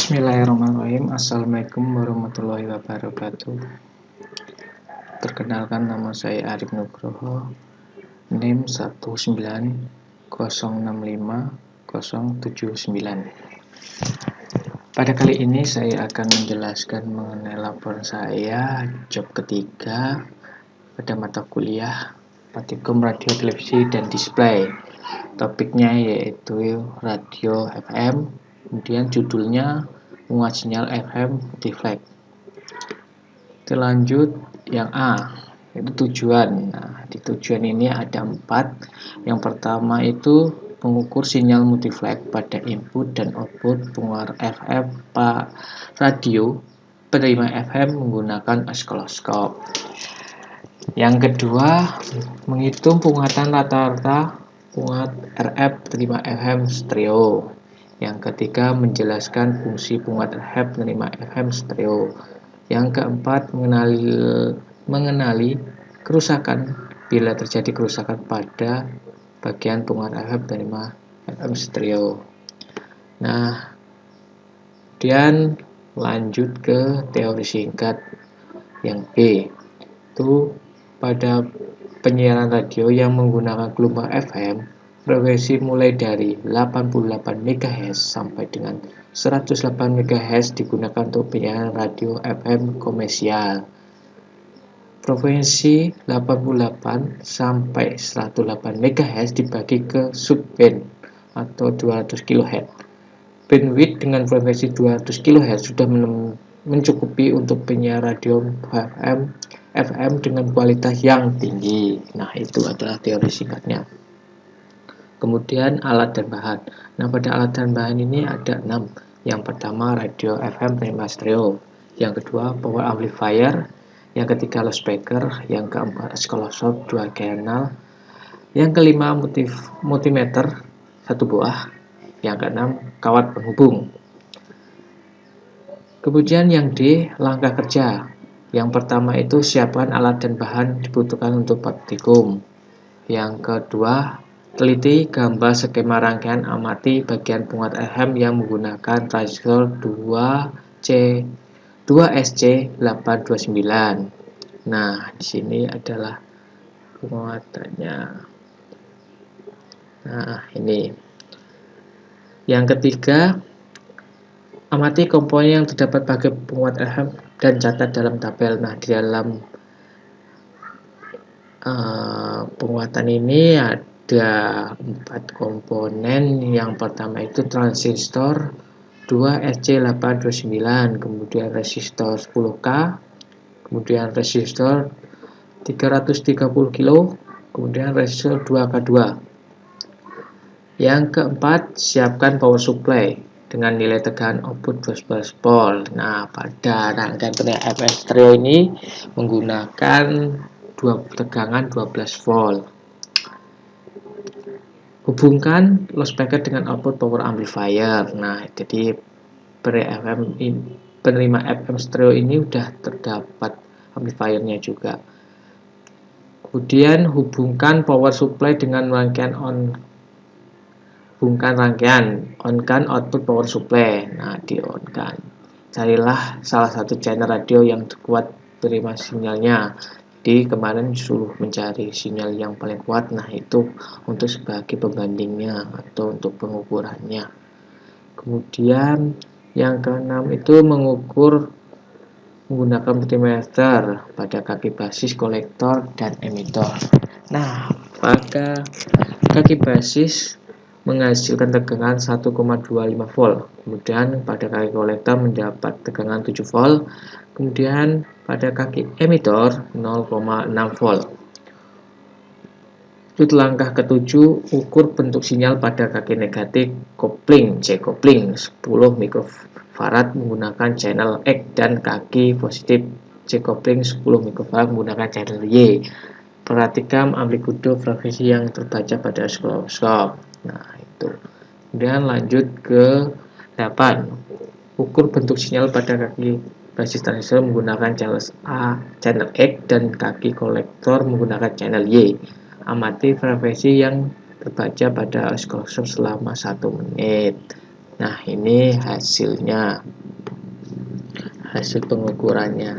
Bismillahirrahmanirrahim. Assalamualaikum warahmatullahi wabarakatuh. Perkenalkan, nama saya Arif Nugroho, NIM 190650079. Pada kali ini saya akan menjelaskan mengenai laporan saya job ketiga pada mata kuliah Praktikum Radio, Televisi, dan Display. Topiknya yaitu radio FM. Kemudian judulnya muat sinyal FM deflect. Kita lanjut yang A, itu tujuan. Nah, di tujuan ini ada 4. Yang pertama itu mengukur sinyal multiflex pada input dan output pengeluar FM radio penerima FM menggunakan oskiloscop. Yang kedua, menghitung penguatan rata-rata penguat RF penerima FM stereo. Yang ketiga, menjelaskan fungsi penguat RF penerima FM stereo. Yang keempat, mengenali kerusakan bila terjadi kerusakan pada bagian penguat RF penerima FM stereo. Nah, kemudian lanjut ke teori singkat yang B, itu pada penyiaran radio yang menggunakan gelombang FM, frekuensi mulai dari 88 MHz sampai dengan 108 MHz digunakan untuk penyiaran radio FM komersial. Frekuensi 88 sampai 108 MHz dibagi ke subband atau 200 kHz. Bandwidth dengan frekuensi 200 kHz sudah mencukupi untuk penyiar radio FM dengan kualitas yang tinggi. Nah, itu adalah teori singkatnya. Kemudian alat dan bahan. Nah, pada alat dan bahan ini ada 6. Yang pertama, radio FM penerima stereo. Yang kedua, power amplifier. Yang ketiga, loudspeaker. Yang keempat, oskiloscop 2 channel. Yang kelima, multimeter 1 buah. Yang keenam, kawat penghubung. Kemudian yang D, langkah kerja. Yang pertama itu siapkan alat dan bahan dibutuhkan untuk praktikum. Yang kedua, teliti gambar skema rangkaian, amati bagian penguat FM yang menggunakan transistor 2SC829. Nah, di sini adalah penguatannya. Nah, ini. Yang ketiga, amati komponen yang terdapat pada penguat FM dan catat dalam tabel. Nah, di dalam penguatan ini ada 4 komponen. Yang pertama itu transistor 2SC829, kemudian resistor 10K, kemudian resistor 330 kilo, kemudian resistor 2K2. Yang keempat, siapkan power supply dengan nilai tegangan output 12 volt. Nah, pada rangkaian penyiar FM stereo ini menggunakan tegangan 12 volt. Hubungkan loudspeaker dengan output power amplifier. Nah, jadi penerima FM stereo ini sudah terdapat amplifiernya juga. Kemudian hubungkan power supply dengan rangkaian on-kan output power supply. Nah, di on-kan. Carilah salah satu channel radio yang kuat terima sinyalnya. Jadi kemarin suruh mencari sinyal yang paling kuat. Nah, itu untuk sebagai pembandingnya atau untuk pengukurannya. Kemudian yang keenam itu mengukur menggunakan multimeter pada kaki basis, kolektor, dan emitor. Nah, pada kaki basis menghasilkan tegangan 1,25 volt. Kemudian pada kaki kolektor mendapat tegangan 7 volt. Kemudian pada kaki emitor 0,6 volt. Lanjut langkah ke-7, ukur bentuk sinyal pada kaki negatif kopling C-kopling 10 mikrofarad menggunakan channel X dan kaki positif C-kopling 10 mikrofarad menggunakan channel Y. Perhatikan amplitude frekuensi yang terbaca pada oskiloscop. Nah, itu. Kemudian lanjut ke 8. Ukur bentuk sinyal pada kaki basis transistor menggunakan channel X dan kaki kolektor menggunakan channel Y. Amati frekuensi yang terbaca pada oskiloscop selama 1 menit. Nah, ini hasilnya, hasil pengukurannya.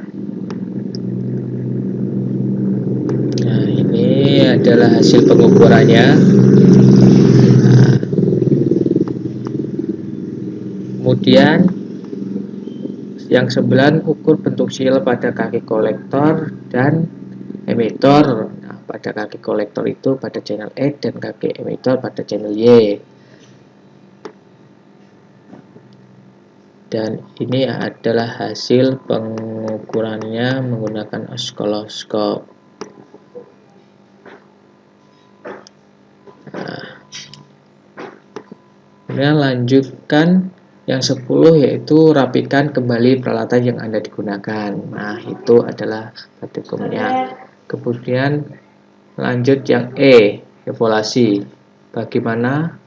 Nah, ini adalah hasil pengukurannya. Nah, kemudian yang sebelah ukur bentuk sial pada kaki kolektor dan emitor. Nah, pada kaki kolektor itu pada channel E dan kaki emitor pada channel Y. Dan ini adalah hasil pengukurannya menggunakan oscilloscope. Nah, kemudian lanjutkan yang 10, yaitu rapikan kembali peralatan yang Anda digunakan. Nah, itu adalah praktikumnya. Kemudian lanjut yang E, evaluasi. Bagaimana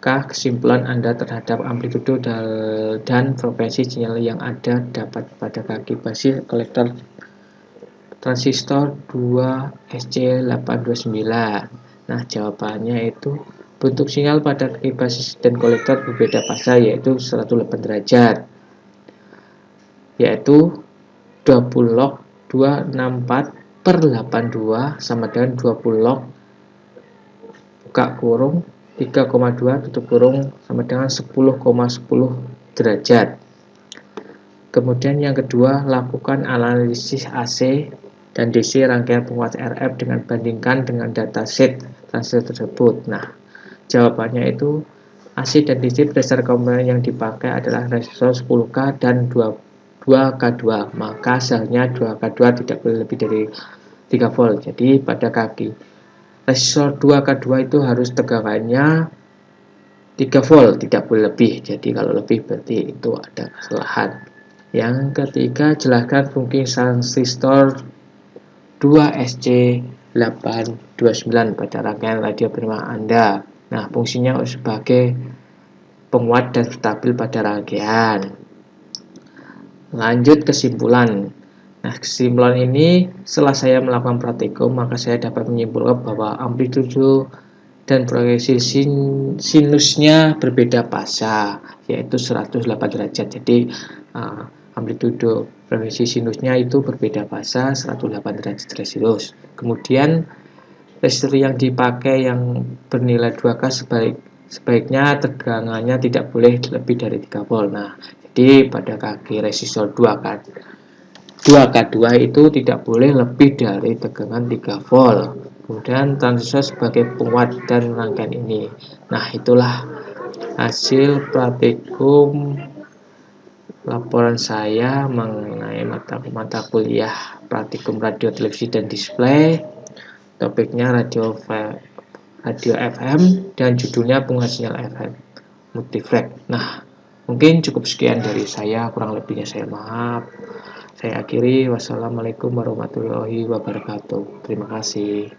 kesimpulan Anda terhadap amplitudo dan frekuensi sinyal yang ada dapat pada kaki basis kolektor transistor 2SC829. Nah, jawabannya itu bentuk sinyal pada kaki basis dan kolektor berbeda fase, yaitu 180 derajat, yaitu 20 log 264/82 sama dengan 20 log buka kurung 3,2 tutup kurung sama dengan 10,10 derajat. Kemudian yang kedua, lakukan analisis AC dan DC rangkaian penguat RF dengan bandingkan dengan dataset transistor tersebut. Nah, jawabannya itu AC dan DC berdasar komponen yang dipakai adalah resistor 10K dan 2K2. Maka hasilnya 2K2 tidak boleh lebih dari 3 volt. Jadi pada kaki resistor 2K2 itu harus tegangannya 3 volt, tidak boleh lebih. Jadi kalau lebih berarti itu ada kesalahan. Yang ketiga, jelaskan fungsi transistor 2SC829 pada rangkaian radio prima Anda. Nah, fungsinya sebagai penguat dan stabil pada rangkaian. Lanjut kesimpulan. Nah, kesimpulan ini setelah saya melakukan praktikum, maka saya dapat menyimpulkan bahwa amplitudo dan frekuensi sinusnya berbeda fasa, yaitu 108 derajat. Jadi amplitudo frekuensi sinusnya itu berbeda fasa 108 derajat Celcius. Kemudian resistor yang dipakai yang bernilai 2K sebaiknya tegangannya tidak boleh lebih dari 3 volt. Nah, jadi pada kaki resistor 2K2 itu tidak boleh lebih dari tegangan 3 volt. Kemudian transistor sebagai penguat dan rangkaian ini. Nah, itulah hasil praktikum laporan saya mengenai mata kuliah praktikum radio, televisi, dan display. Topiknya radio FM dan judulnya penguat sinyal FM multiflex. Nah, mungkin cukup sekian dari saya, kurang lebihnya saya maaf. Saya akhiri, wassalamualaikum warahmatullahi wabarakatuh. Terima kasih.